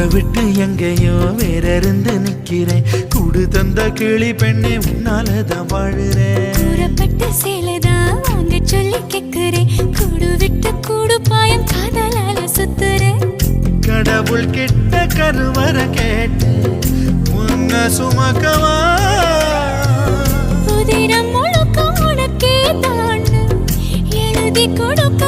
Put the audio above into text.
விட்டு எங்கேயோ வேற இருந்து நிக்கிறேன். கூடு தந்த கிளி பெண்ணே உன்னாலதான் வாழுறேன். கூறப்பட்ட சேலைதான் வாங்க சொல்லி கேக்குறேன். கூடு விட்டு கூடு பாயம் காதலால சுத்துறேன். கடவுள் கிட்ட கருவற கேட்டு உன்ன சுமக்கவா? உதிரம் முழுக்க உனக்கே தான் எழுதி கொடுக்க